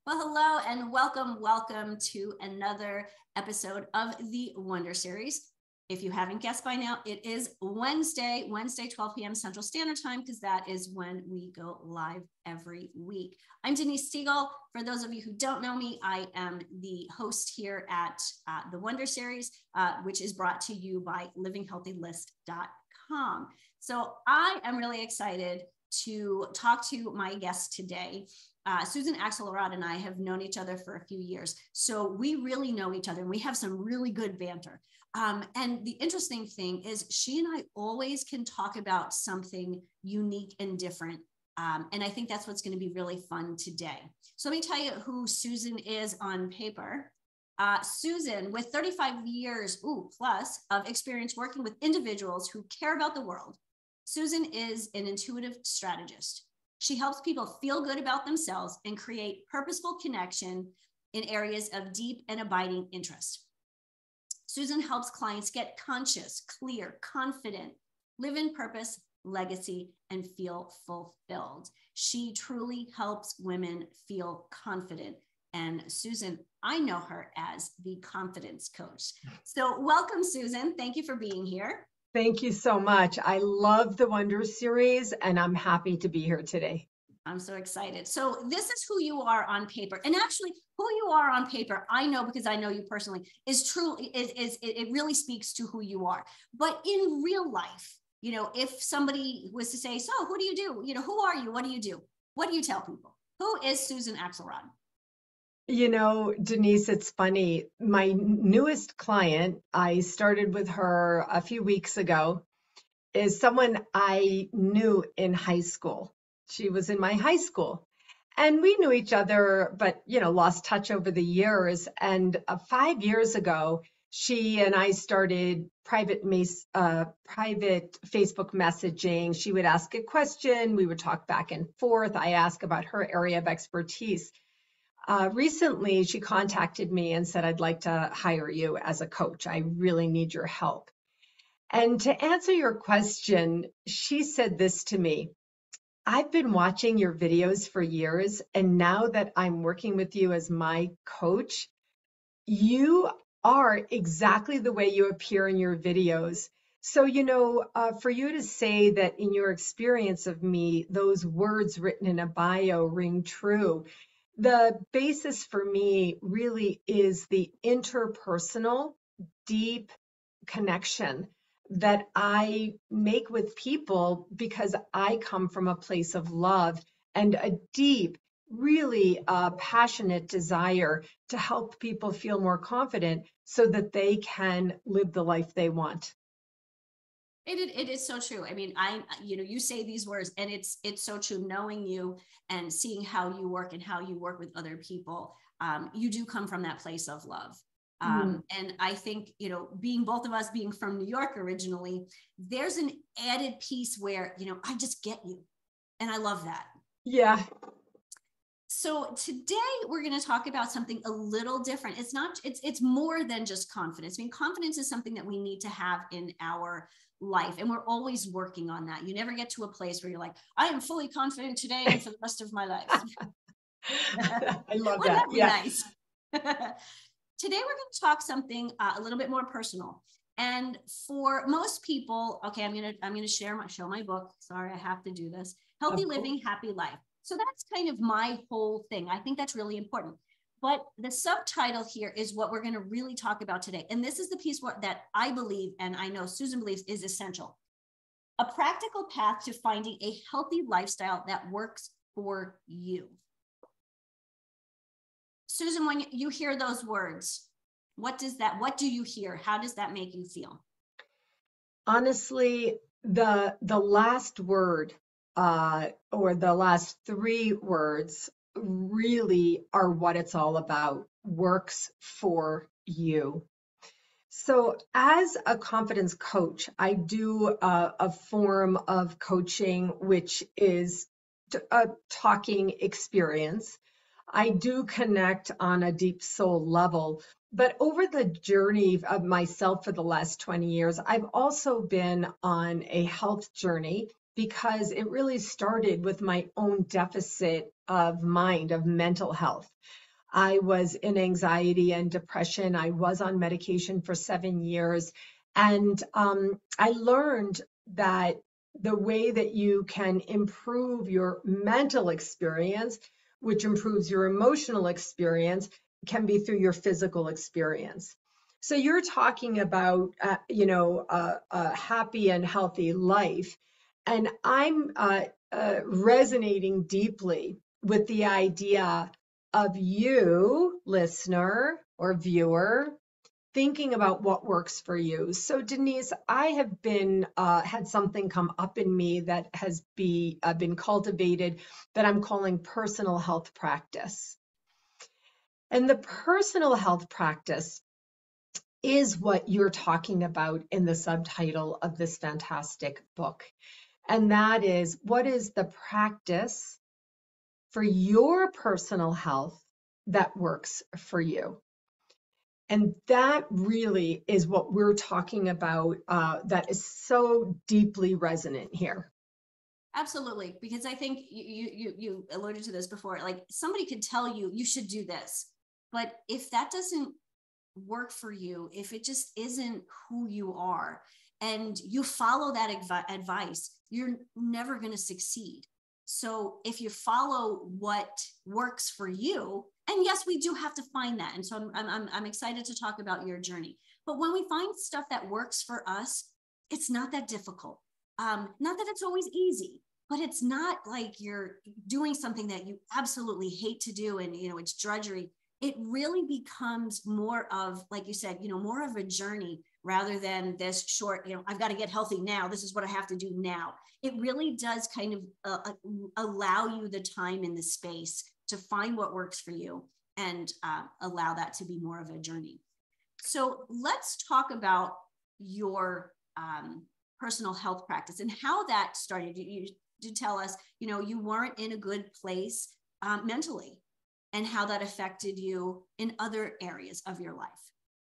Well, hello and welcome to another episode of the Wonder Series. If you haven't guessed by now, it is Wednesday, 12 p.m. Central Standard Time, because that is when we go live every week. I'm Denise Stegall. For those of you who don't know me, I am the host here at the Wonder Series, which is brought to you by livinghealthylist.com. So I am really excited to talk to my guest today. Susan Axelrod and I have known each other for a few years. So we really know each other and we have some really good banter. And the interesting thing is she and I always can talk about something unique and different. And I think that's what's going to be really fun today. So let me tell you who Susan is on paper. Susan, with 35 years plus of experience working with individuals who care about the world, Susan is an intuitive strategist. She helps people feel good about themselves and create purposeful connection in areas of deep and abiding interest. Susan helps clients get conscious, clear, confident, live in purpose, legacy, and feel fulfilled. She truly helps women feel confident. And Susan, I know her as the confidence coach. So welcome, Susan. Thank you for being here. Thank you so much. I love the Wonder Series, and I'm happy to be here today. I'm so excited. So this is who you are on paper. And actually, who you are on paper, I know because I know you personally, is truly, it really speaks to who you are. But in real life, if somebody was to say, so who do you do? Who are you? What do you do? What do you tell people? Who is Susan Axelrod? Denise, it's funny. My newest client, I started with her a few weeks ago, is someone I knew in high school. She was in my high school. And we knew each other, but, lost touch over the years. And 5 years ago, she and I started private Facebook messaging. She would ask a question. We would talk back and forth. I ask about her area of expertise. Recently, she contacted me and said, I'd like to hire you as a coach. I really need your help. And to answer your question, she said this to me. I've been watching your videos for years, and now that I'm working with you as my coach, you are exactly the way you appear in your videos. So, for you to say that in your experience of me, those words written in a bio ring true, the basis for me really is the interpersonal, deep connection that I make with people because I come from a place of love and a deep, really passionate desire to help people feel more confident so that they can live the life they want. It is so true. I mean, you say these words and it's so true. Knowing you and seeing how you work and how you work with other people, you do come from that place of love. And I think, both of us being from New York originally, there's an added piece where, I just get you. And I love that. Yeah. So today we're going to talk about something a little different. It's more than just confidence. I mean, confidence is something that we need to have in our life, and we're always working on that. You never get to a place where you're like, I am fully confident today and for the rest of my life. I love Wouldn't that. Be nice? Today we're going to talk something a little bit more personal. And for most people, okay, I'm going to show my book. Sorry, I have to do this. Healthy Living, Happy Life. So that's kind of my whole thing. I think that's really important. But the subtitle here is what we're going to really talk about today. And this is the piece that I believe, and I know Susan believes, is essential. A practical path to finding a healthy lifestyle that works for you. Susan, when you hear those words, what do you hear? How does that make you feel? Honestly, the last word or the last three words really are what it's all about. Works for you. So as a confidence coach, I do a form of coaching, which is a talking experience. I do connect on a deep soul level. But over the journey of myself for the last 20 years, I've also been on a health journey because it really started with my own deficit of mind, of mental health. I was in anxiety and depression. I was on medication for 7 years. And I learned that the way that you can improve your mental experience, which improves your emotional experience, can be through your physical experience. So you're talking about, a happy and healthy life. And I'm resonating deeply with the idea of you, listener or viewer, thinking about what works for you. So Denise, I have been had something come up in me that has been cultivated that I'm calling personal health practice. And the personal health practice is what you're talking about in the subtitle of this fantastic book. And that is, what is the practice for your personal health that works for you? And that really is what we're talking about, that is so deeply resonant here. Absolutely, because I think you alluded to this before. Like, somebody could tell you you should do this, but if that doesn't work for you, if it just isn't who you are, and you follow that advice, you're never going to succeed. So if you follow what works for you, and yes, we do have to find that. And so I'm excited to talk about your journey. But when we find stuff that works for us, it's not that difficult. Not that it's always easy, but it's not like you're doing something that you absolutely hate to do and it's drudgery. It really becomes more of, like you said, more of a journey rather than this short, I've got to get healthy now. This is what I have to do now. It really does kind of allow you the time and the space to find what works for you and allow that to be more of a journey. So let's talk about your personal health practice and how that started. You did tell us, you weren't in a good place mentally, and how that affected you in other areas of your life.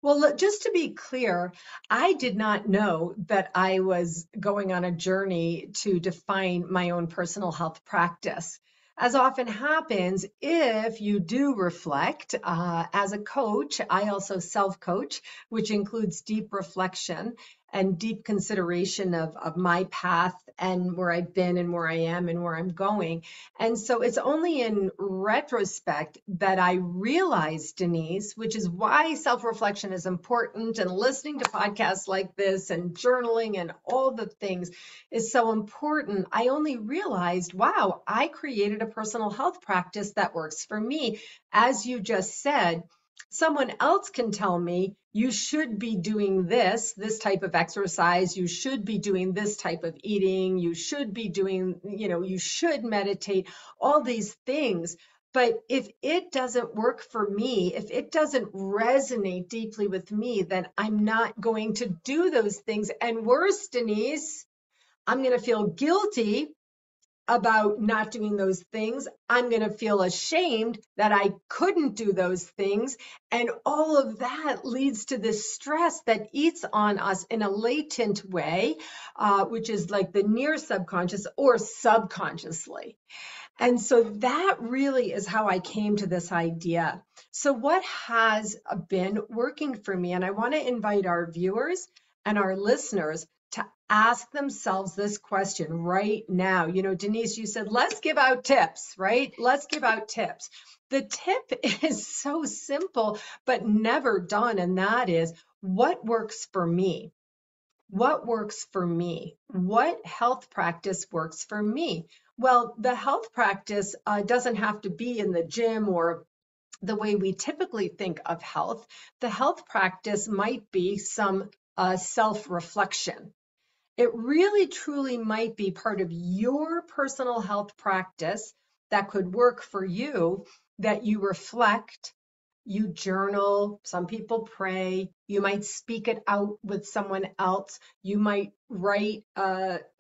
Well, look, just to be clear, I did not know that I was going on a journey to define my own personal health practice. As often happens, if you do reflect, as a coach, I also self-coach, which includes deep reflection and deep consideration of my path and where I've been and where I am and where I'm going. And so it's only in retrospect that I realized, Denise, which is why self-reflection is important, and listening to podcasts like this and journaling and all the things is so important. I only realized, wow, I created a personal health practice that works for me. As you just said, someone else can tell me you should be doing this type of exercise, you should be doing this type of eating, you should be doing, you should meditate, all these things. But if it doesn't work for me, if it doesn't resonate deeply with me, then I'm not going to do those things. And worse, Denise, I'm going to feel guilty about not doing those things. I'm going to feel ashamed that I couldn't do those things. And all of that leads to this stress that eats on us in a latent way, which is like the near subconscious or subconsciously. And so that really is how I came to this idea. So what has been working for me, and I want to invite our viewers and our listeners to ask themselves this question right now. Denise, you said, let's give out tips, right? Let's give out tips. The tip is so simple, but never done. And that is, what works for me? What works for me? What health practice works for me? Well, the health practice doesn't have to be in the gym or the way we typically think of health. The health practice might be some self-reflection. It really truly might be part of your personal health practice that could work for you, that you reflect, you journal, some people pray, you might speak it out with someone else, you might write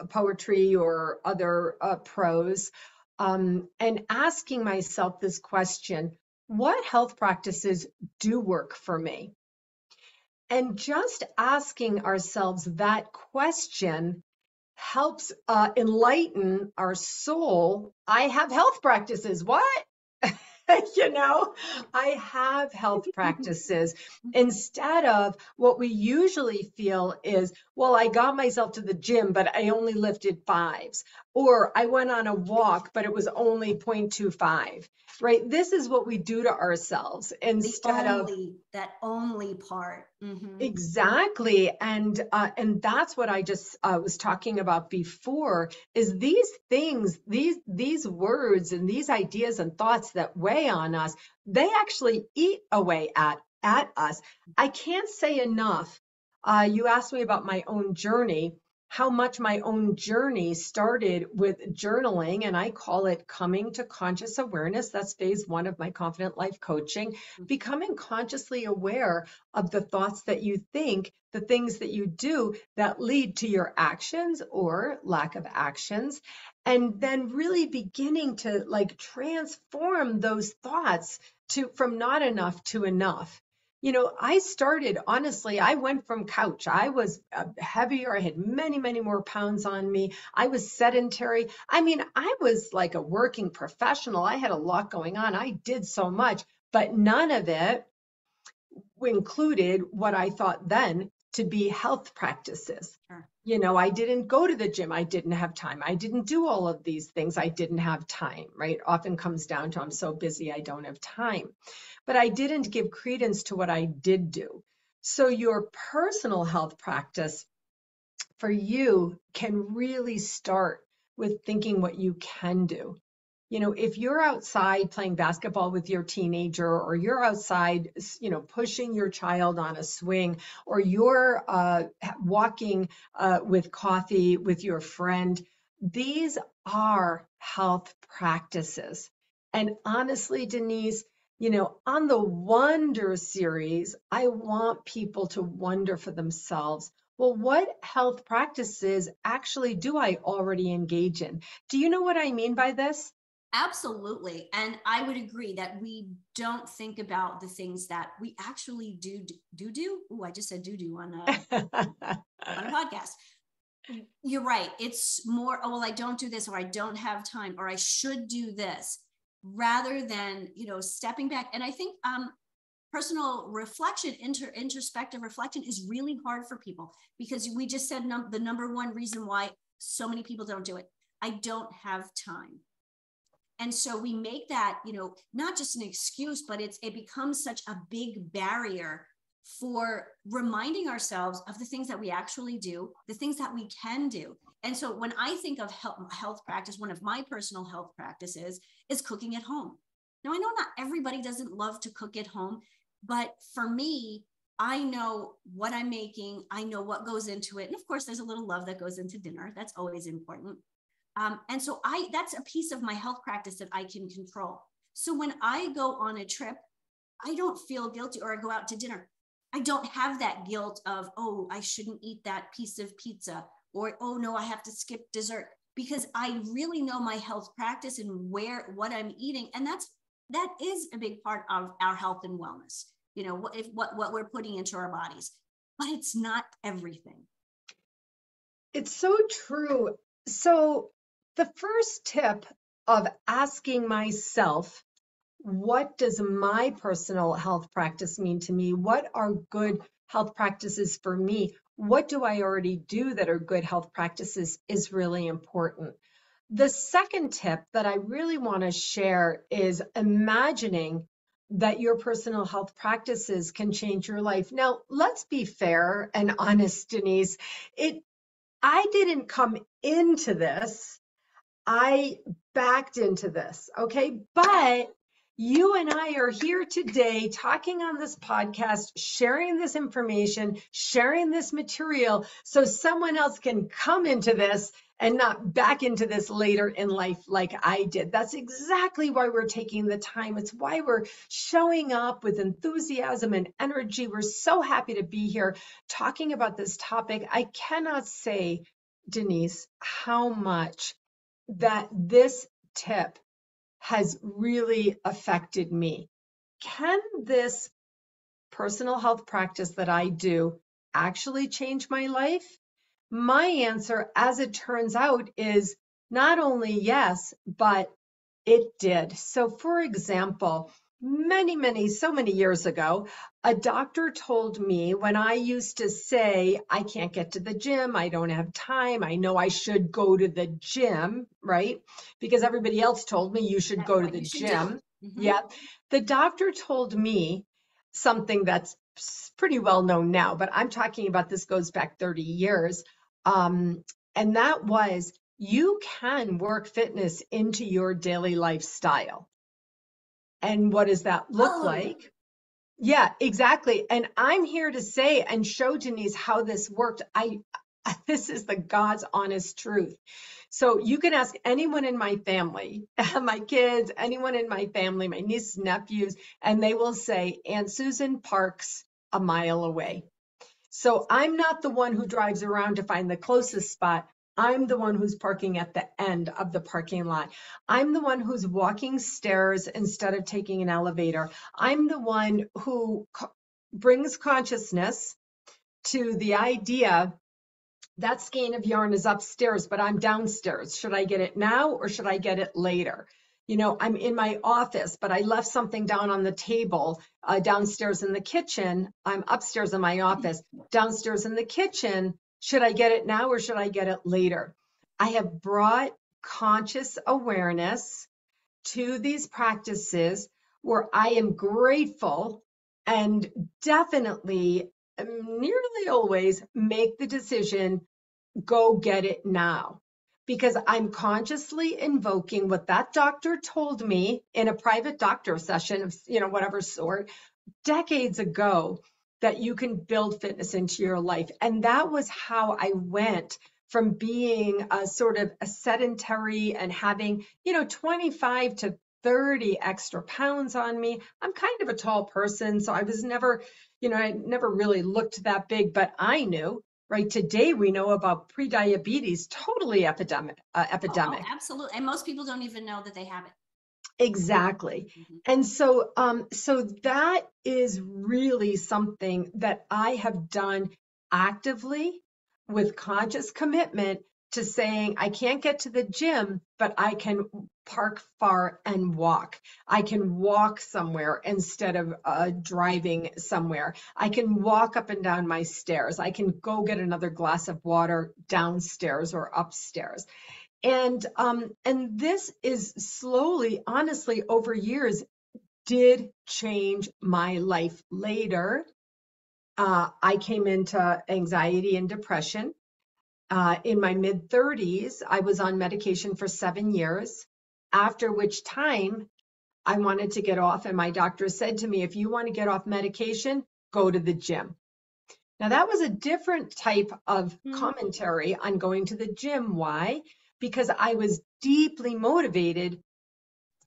poetry or other prose, and asking myself this question, what health practices do work for me? And just asking ourselves that question helps enlighten our soul, I have health practices. What? You know, I have health practices instead of what we usually feel is, well, I got myself to the gym, but I only lifted fives, or I went on a walk, but it was only 0.25, right? This is what we do to ourselves The instead of only, that only part. exactly. And that's what I just was talking about before is these things, these words and these ideas and thoughts that weigh on us, they actually eat away at us. I can't say enough. You asked me about my own journey, how much my own journey started with journaling, and I call it coming to conscious awareness. That's phase one of my Confident Life coaching, becoming consciously aware of the thoughts that you think, the things that you do that lead to your actions or lack of actions, and then really beginning to like transform those thoughts to from not enough to enough. You know, I started, honestly, I went from couch. I was heavier. I had many, many more pounds on me. I was sedentary. I mean, I was like a working professional. I had a lot going on. I did so much, but none of it included what I thought then to be health practices. Sure. You know, I didn't go to the gym. I didn't have time. I didn't do all of these things. I didn't have time, right? Often comes down to I'm so busy, I don't have time. But I didn't give credence to what I did do. So your personal health practice for you can really start with thinking what you can do. You know, if you're outside playing basketball with your teenager, or you're outside, you know, pushing your child on a swing, or you're walking with coffee with your friend, these are health practices. And honestly, Denise, you know, on the Wonder series, I want people to wonder for themselves. Well, what health practices actually do I already engage in? Do you know what I mean by this? Absolutely. And I would agree that we don't think about the things that we actually do. Oh, I just said do on a podcast. You're right. It's more, oh, well, I don't do this, or I don't have time, or I should do this, rather than, stepping back. And I think personal reflection, introspective reflection is really hard for people, because we just said the number one reason why so many people don't do it. I don't have time. And so we make that, not just an excuse, but it becomes such a big barrier for reminding ourselves of the things that we actually do, the things that we can do. And so when I think of health practice, one of my personal health practices is cooking at home. Now, I know not everybody doesn't love to cook at home, but for me, I know what I'm making. I know what goes into it. And of course, there's a little love that goes into dinner. That's always important. And so that's a piece of my health practice that I can control. So when I go on a trip, I don't feel guilty, or I go out to dinner, I don't have that guilt of, oh, I shouldn't eat that piece of pizza, or, oh no, I have to skip dessert, because I really know my health practice and what I'm eating. And that is a big part of our health and wellness, what we're putting into our bodies, but it's not everything. It's so true. So the first tip of asking myself, what does my personal health practice mean to me? What are good health practices for me? What do I already do that are good health practices is really important. The second tip that I really want to share is imagining that your personal health practices can change your life. Now, let's be fair and honest, Denise. I didn't come into this. I backed into this, okay? But you and I are here today talking on this podcast, sharing this information, sharing this material, so someone else can come into this and not back into this later in life like I did. That's exactly why we're taking the time. It's why we're showing up with enthusiasm and energy. We're so happy to be here talking about this topic. I cannot say, Denise, how much that this tip has really affected me. Can this personal health practice that I do actually change my life? My answer, as it turns out, is not only yes, but it did. So, for example, so many years ago, a doctor told me when I used to say, I can't get to the gym, I don't have time, I know I should go to the gym, right? Because everybody else told me you should That's go to what the you should do. gym. Mhm. Yeah. The doctor told me something that's pretty well known now, but I'm talking about this goes back 30 years. Um, and that was you can work fitness into your daily lifestyle. And what does that look Hallelujah. like? Yeah, exactly. And I'm here to say and show Denise how this worked. This is the God's honest truth. So you can ask anyone in my family, my kids, anyone in my family, my nieces, nephews, and they will say, Aunt Susan parks a mile away. So I'm not the one who drives around to find the closest spot. I'm the one who's parking at the end of the parking lot. I'm the one who's walking stairs instead of taking an elevator. I'm the one who brings consciousness to the idea that skein of yarn is upstairs, but I'm downstairs. Should I get it now or should I get it later? You know, I'm in my office, but I left something down on the table downstairs in the kitchen. I'm upstairs in my office, downstairs in the kitchen. Should I get it now or should I get it later? I have brought conscious awareness to these practices where I am grateful and definitely nearly always make the decision, go get it now. Because I'm consciously invoking what that doctor told me in a private doctor session of, whatever sort, decades ago, that you can build fitness into your life. And that was how I went from being a sort of a sedentary and having, 25 to 30 extra pounds on me. I'm kind of a tall person, so I was never, I never really looked that big, but I knew, right? Today we know about prediabetes, totally epidemic, Oh, epidemic. absolutely. And most people don't even know that they have it. Exactly. Mhm. And so that is really something that I have done actively with conscious commitment to saying, I can't get to the gym, but I can park far and walk. I can walk somewhere instead of driving somewhere. I can walk up and down my stairs. I can go get another glass of water downstairs or upstairs. And this is slowly, honestly, over years, did change my life later. I came into anxiety and depression. In my mid 30s, I was on medication for 7 years, after which time I wanted to get off. And my doctor said to me, if you want to get off medication, go to the gym. Now, that was a different type of Mhm. commentary on going to the gym. Why? Because I was deeply motivated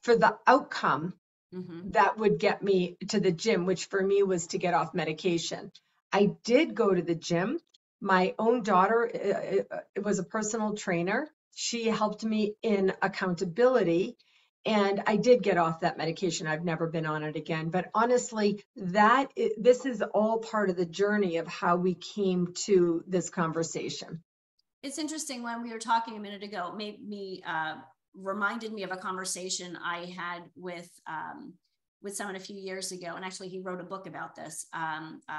for the outcome Mhm. that would get me to the gym, which for me was to get off medication. I did go to the gym. My own daughter was a personal trainer. She helped me in accountability. And I did get off that medication. I've never been on it again. But honestly, this is all part of the journey of how we came to this conversation. It's interesting when we were talking a minute ago, made me reminded me of a conversation I had with someone a few years ago, and actually he wrote a book about this.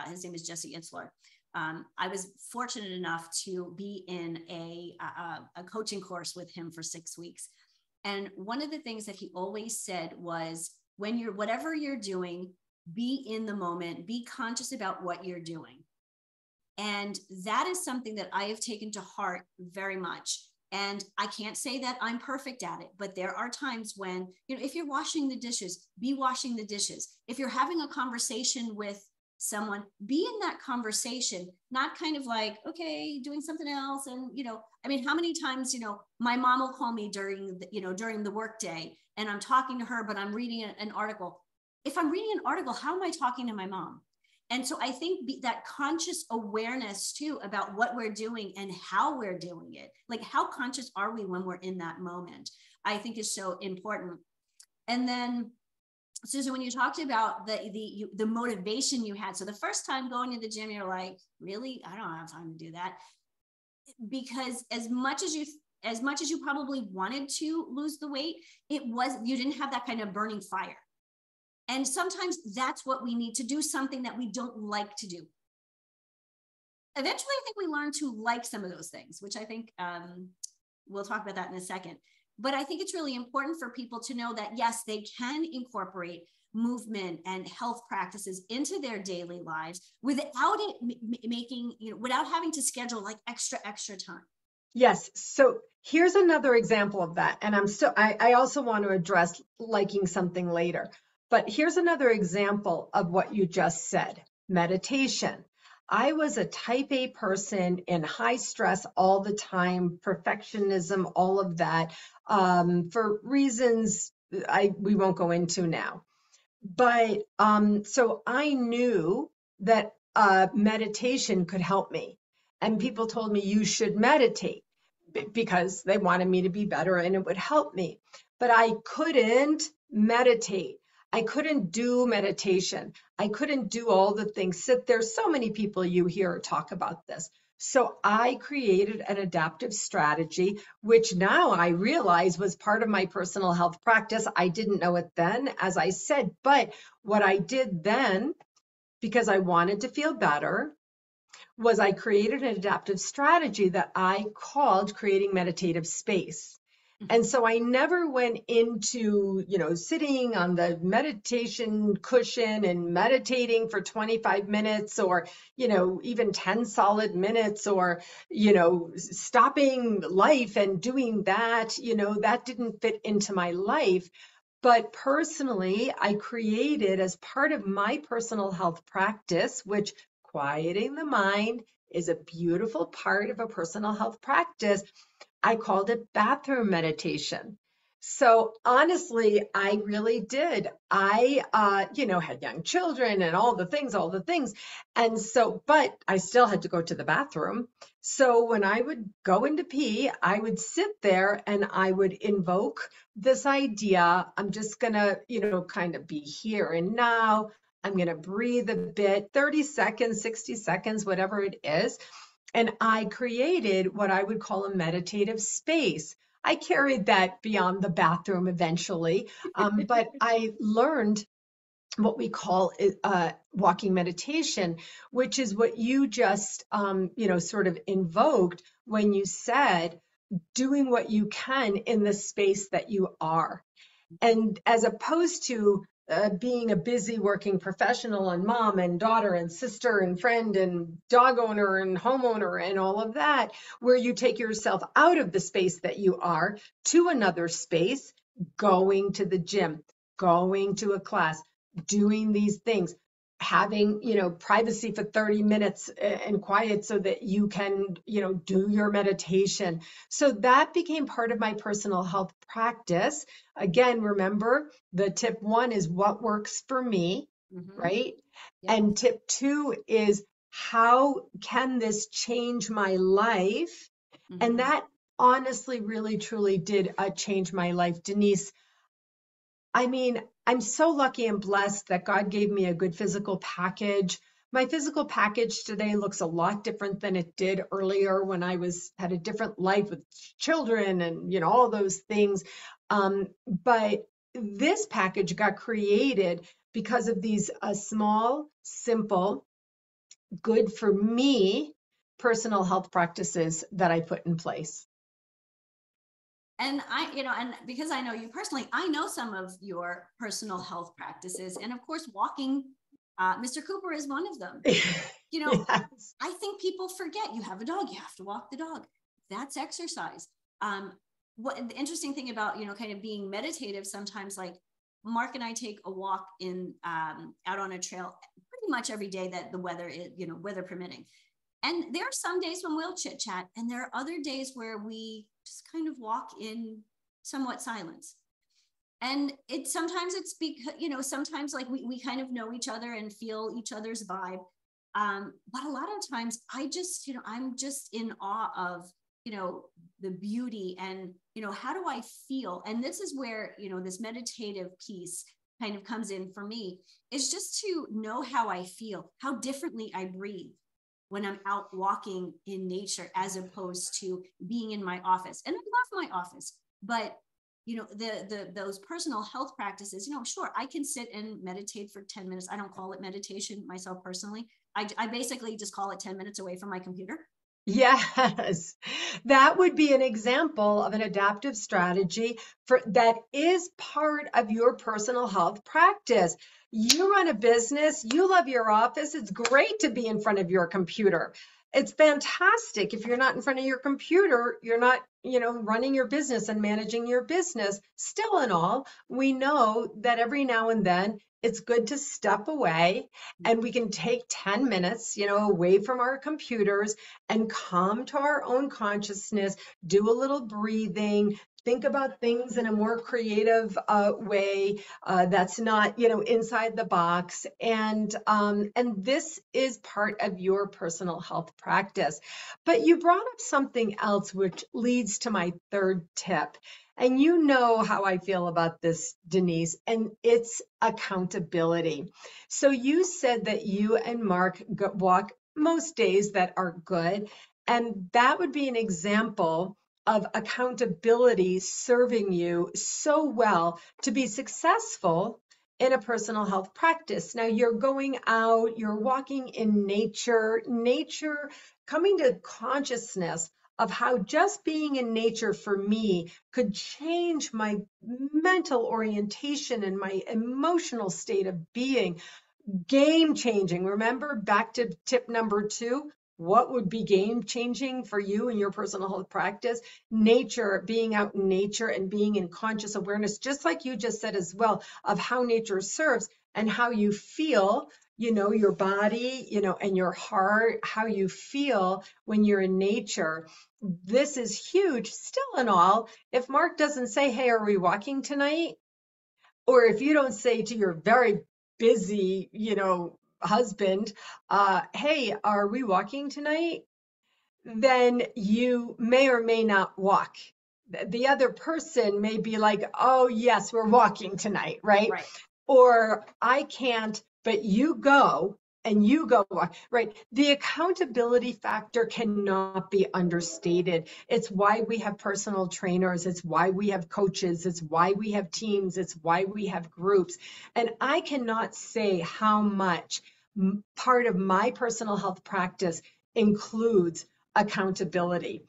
His name is Jesse Itzler. I was fortunate enough to be in a coaching course with him for 6 weeks, and one of the things that he always said was, when you're whatever you're doing, be in the moment, be conscious about what you're doing. And that is something that I have taken to heart very much. And I can't say that I'm perfect at it, but there are times when, if you're washing the dishes, be washing the dishes. If you're having a conversation with someone, be in that conversation, not kind of like, okay, doing something else. And, I mean, how many times, my mom will call me during the workday and I'm talking to her, but I'm reading an article. If I'm reading an article, how am I talking to my mom? And so I think that conscious awareness too about what we're doing and how we're doing it, like how conscious are we when we're in that moment, I think is so important. And then, Susan, when you talked about the motivation you had, so the first time going to the gym, you're like, really, I don't have time to do that. because as much as you probably wanted to lose the weight, you didn't have that kind of burning fire. And sometimes that's what we need to do, something that we don't like to do. Eventually, I think we learn to like some of those things, which I think we'll talk about that in a second. But I think it's really important for people to know that, yes, they can incorporate movement and health practices into their daily lives without it making, without having to schedule like extra time. Yes. So here's another example of that. And I also want to address liking something later, but here's another example of what you just said, meditation. I was a type A person in high stress all the time, perfectionism, all of that, for reasons we won't go into now. But so I knew that meditation could help me. And people told me you should meditate because they wanted me to be better and it would help me. But I couldn't meditate. I couldn't do meditation. I couldn't do all the things. Sit there. So many people you hear talk about this. So I created an adaptive strategy, which now I realize was part of my personal health practice. I didn't know it then, as I said, but what I did then, because I wanted to feel better, was I created an adaptive strategy that I called creating meditative space. And so I never went into, sitting on the meditation cushion and meditating for 25 minutes or, even 10 solid minutes or, stopping life and doing that, that didn't fit into my life. But personally, I created as part of my personal health practice, which quieting the mind is a beautiful part of a personal health practice. I called it bathroom meditation. So honestly, I really did. I, had young children and all the things. And so, but I still had to go to the bathroom. So when I would go into pee, I would sit there and I would invoke this idea. I'm just going to, kind of be here and now. I'm going to breathe a bit, 30 seconds, 60 seconds, whatever it is. And I created what I would call a meditative space. I carried that beyond the bathroom eventually, but I learned what we call walking meditation, which is what you just, sort of invoked when you said doing what you can in the space that you are. And as opposed to being a busy working professional and mom and daughter and sister and friend and dog owner and homeowner and all of that, where you take yourself out of the space that you are to another space, going to the gym, going to a class, doing these things, having, privacy for 30 minutes and quiet so that you can, do your meditation. So that became part of my personal health practice. Again, remember the tip 1 is what works for me, right? Yep. And tip 2 is how can this change my life? And that honestly, really, truly did change my life. Denise, I mean, I'm so lucky and blessed that God gave me a good physical package. My physical package today looks a lot different than it did earlier when I had a different life with children and, all those things. But this package got created because of these small, simple, good for me personal health practices that I put in place. And and because I know you personally, I know some of your personal health practices. And of course, walking, Mr. Cooper is one of them. Yes. I think people forget you have a dog, you have to walk the dog. That's exercise. What the interesting thing about, kind of being meditative, sometimes like Mark and I take a walk out on a trail pretty much every day that the weather is, weather permitting. And there are some days when we'll chit chat, and there are other days where we just kind of walk in somewhat silence. And sometimes it's because, sometimes like we kind of know each other and feel each other's vibe. But a lot of times I'm just in awe of, the beauty and, how do I feel? And this is where, this meditative piece kind of comes in for me, is just to know how I feel, how differently I breathe. when I'm out walking in nature, as opposed to being in my office. And I love my office, but those personal health practices, sure, I can sit and meditate for 10 minutes. I don't call it meditation myself personally. I basically just call it 10 minutes away from my computer. Yes, that would be an example of an adaptive strategy that is part of your personal health practice. You run a business, you love your office. It's great to be in front of your computer. It's fantastic. If you're not in front of your computer, you're not, running your business and managing your business. Still and all, we know that every now and then it's good to step away, and we can take 10 minutes, away from our computers and come to our own consciousness, do a little breathing, think about things in a more creative way that's not, inside the box. And this is part of your personal health practice. But you brought up something else, which leads to my third tip. And you know how I feel about this, Denise, and it's accountability. So you said that you and Mark walk most days that are good. And that would be an example of accountability serving you so well to be successful in a personal health practice. Now you're going out, you're walking in nature, coming to consciousness of how just being in nature for me could change my mental orientation and my emotional state of being. Game changing. Remember, back to tip number 2, what would be game changing for you in your personal health practice? Nature, being out in nature and being in conscious awareness, just like you just said as well, of how nature serves and how you feel, your body, and your heart, how you feel when you're in nature. This is huge. Still and all, if Mark doesn't say, hey, are we walking tonight? Or if you don't say to your very busy, husband, hey, are we walking tonight? Then you may or may not walk. The other person may be like, oh, yes, we're walking tonight, right? Right. Or I can't, but you go. And you go, right? The accountability factor cannot be understated. It's why we have personal trainers. It's why we have coaches. It's why we have teams. It's why we have groups. And I cannot say how much part of my personal health practice includes accountability.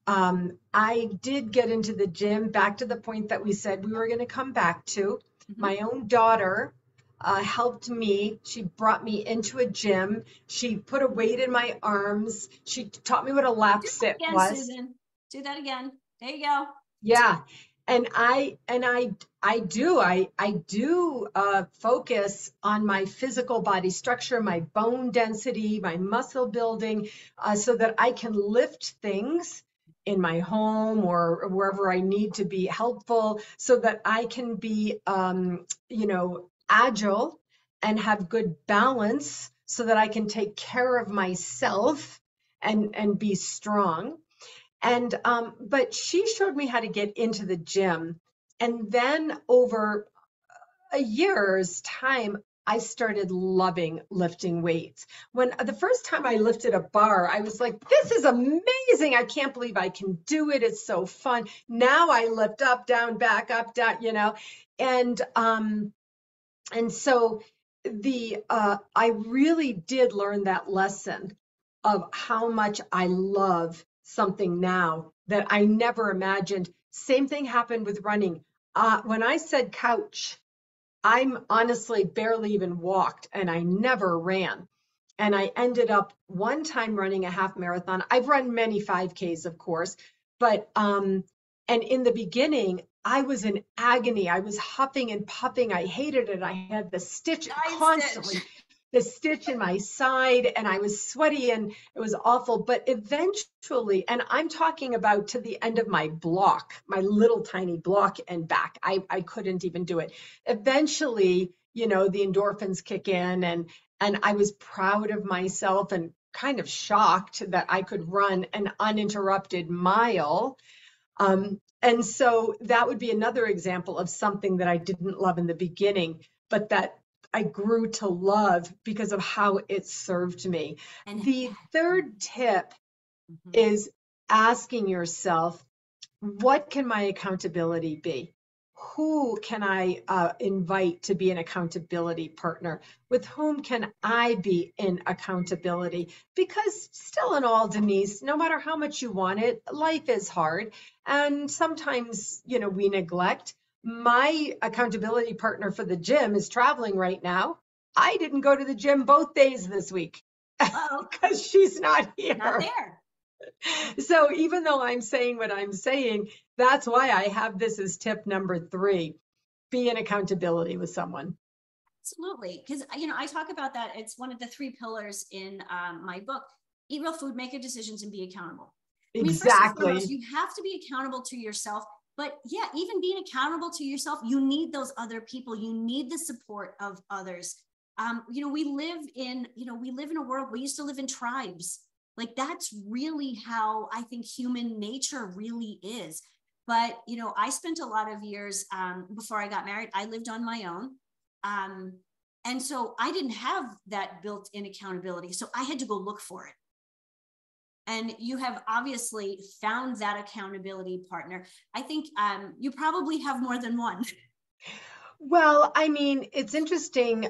I did get into the gym, back to the point that we said we were going to come back to. Mm-hmm. My own daughter helped me. She brought me into a gym. She put a weight in my arms. She taught me what a lap sit was. Susan. Do that again. There you go. Yeah. And I do focus on my physical body structure, my bone density, my muscle building, so that I can lift things in my home or wherever I need to be helpful, so that I can be, agile and have good balance, so that I can take care of myself and be strong. And but she showed me how to get into the gym. And then over a year's time, I started loving lifting weights. When the first time I lifted a bar, I was like, this is amazing. I can't believe I can do it. It's so fun. Now I lift up, down, back, up, down, and so I really did learn that lesson of how much I love something now that I never imagined. Same thing happened with running. When I said couch, I'm honestly barely even walked, and I never ran. And I ended up one time running a half marathon. I've run many 5Ks, of course, but and in the beginning, I was in agony. I was huffing and puffing. I hated it. I had the stitch constantly. The stitch in my side, and I was sweaty, and it was awful. But eventually, and I'm talking about to the end of my block, my little tiny block and back, I couldn't even do it. Eventually, the endorphins kick in, and I was proud of myself and kind of shocked that I could run an uninterrupted mile. And so that would be another example of something that I didn't love in the beginning, but that I grew to love because of how it served me. And The third tip mhm. is asking yourself, what can my accountability be? Who can I invite to be an accountability partner? With whom can I be in accountability? Because still in all, Denise, no matter how much you want it, life is hard. And sometimes, we neglect. My accountability partner for the gym is traveling right now. I didn't go to the gym both days this week Oh, because she's not not here. there. So even though I'm saying what I'm saying, that's why I have this as tip number 3, be in accountability with someone. Absolutely. Because, I talk about that. It's one of the 3 pillars in my book: eat real food, make good decisions, and be accountable. I mean, first and foremost, Exactly. you have to be accountable to yourself. But yeah, even being accountable to yourself, you need those other people. You need the support of others. We live in a world, we used to live in tribes. Like, that's really how I think human nature really is. But, I spent a lot of years before I got married, I lived on my own. Um, and so I didn't have that built in accountability. So I had to go look for it. And you have obviously found that accountability partner. I think you probably have more than one. Well, I mean, it's interesting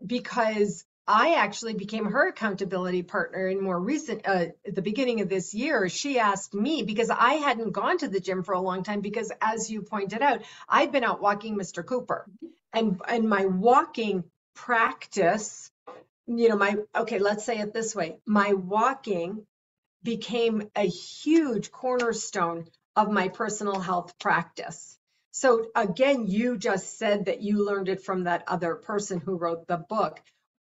because I actually became her accountability partner in more recent, at the beginning of this year. She asked me because I hadn't gone to the gym for a long time because, as you pointed out, I'd been out walking Mr. Cooper, and my walking practice, let's say it this way, my walking became a huge cornerstone of my personal health practice. So again, you just said that you learned it from that other person who wrote the book.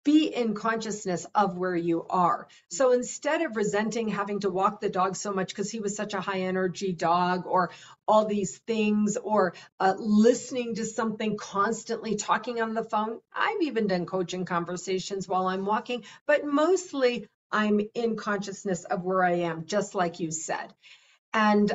Be in consciousness of where you are. So instead of resenting having to walk the dog so much because he was such a high energy dog, or all these things, or listening to something constantly, talking on the phone. I've even done coaching conversations while I'm walking, but mostly I'm in consciousness of where I am, just like you said. And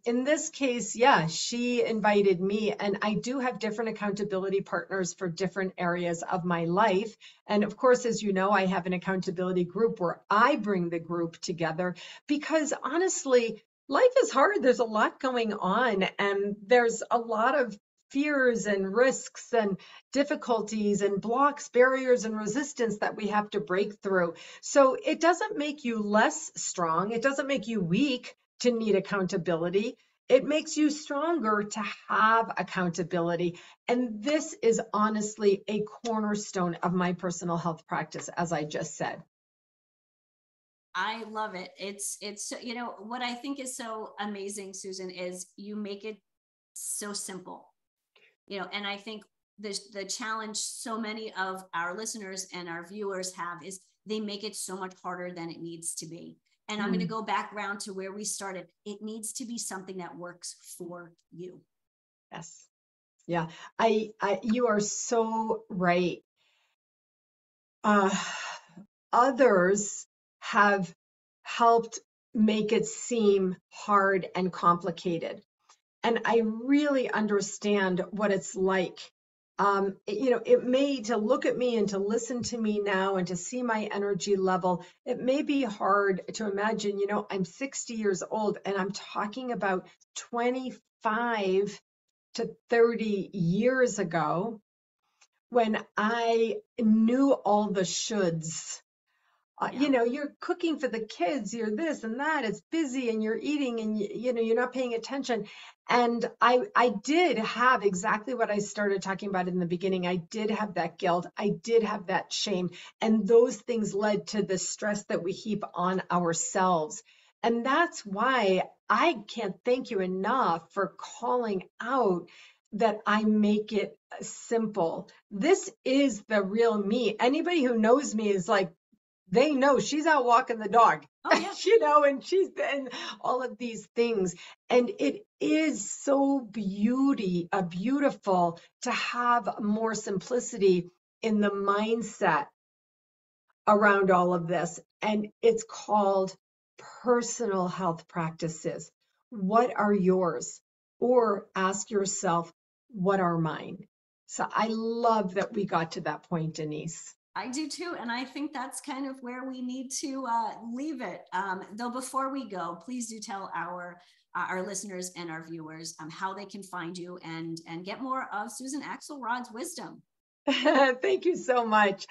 in this case, yeah, she invited me, and I do have different accountability partners for different areas of my life. And of course, as you know, I have an accountability group where I bring the group together because honestly, life is hard. There's a lot going on, and there's a lot of fears and risks and difficulties and blocks, barriers, and resistance that we have to break through. So it doesn't make you less strong. It doesn't make you weak to need accountability. It makes you stronger to have accountability. And this is honestly a cornerstone of my personal health practice, as I just said. I love it. It's what I think is so amazing, Susan, is you make it so simple. And I think the challenge so many of our listeners and our viewers have is they make it so much harder than it needs to be. And I'm going to go back around to where we started. It needs to be something that works for you. Yes. Yeah. You are so right. Uh, Others have helped make it seem hard and complicated. And I really understand what it's like. It may, to look at me and to listen to me now and to see my energy level, it may be hard to imagine, I'm 60 years old and I'm talking about 25 to 30 years ago when I knew all the shoulds. You're cooking for the kids, you're this and that, it's busy, and you're eating, and you're not paying attention. And I did have exactly what I started talking about in the beginning. I did have that guilt. I did have that shame. And those things led to the stress that we heap on ourselves. And that's why I can't thank you enough for calling out that I make it simple. This is the real me. Anybody who knows me is like, they know she's out walking the dog, Oh, yeah. and she's been all of these things. And it is so beautiful to have more simplicity in the mindset around all of this. And it's called personal health practices. What are yours? Or ask yourself, what are mine? So I love that we got to that point, Denise. I do too. And I think that's kind of where we need to leave it. Though before we go, please do tell our listeners and our viewers how they can find you and get more of Susan Axelrod's wisdom. Thank you so much.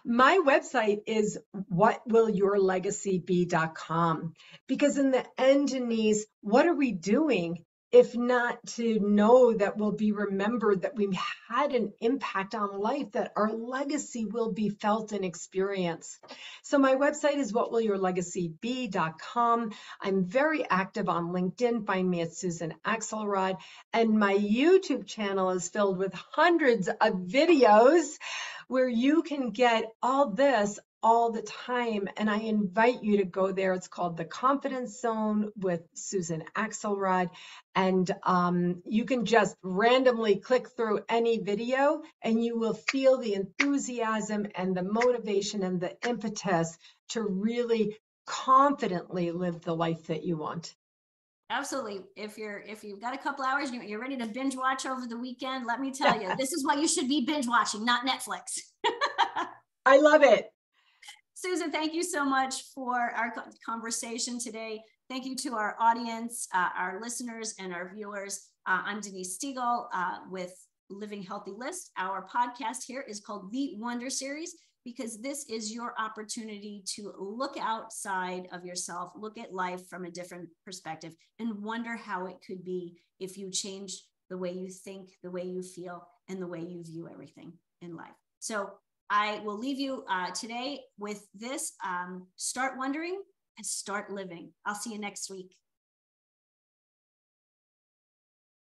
My website is whatwillyourlegacybe.com, because in the end, Denise, what are we doing if not to know that we'll be remembered, that we had an impact on life, that our legacy will be felt and experienced? So my website is whatwillyourlegacybe.com. I'm very active on LinkedIn. Find me at Susan Axelrod. And my YouTube channel is filled with hundreds of videos where you can get all this all the time. And I invite you to go there. It's called The Confidence Zone with Susan Axelrod. And you can just randomly click through any video and you will feel the enthusiasm and the motivation and the impetus to really confidently live the life that you want. Absolutely. If you've got a couple hours, you're ready to binge watch over the weekend, let me tell you, this is what you should be binge watching, not Netflix. I love it. Susan, thank you so much for our conversation today. Thank you to our audience, our listeners, and our viewers. I'm Denise Stegall with Living Healthy List. Our podcast here is called The Wonder Series, because this is your opportunity to look outside of yourself, look at life from a different perspective, and wonder how it could be if you changed the way you think, the way you feel, and the way you view everything in life. So I will leave you today with this. Start wondering and start living. I'll see you next week.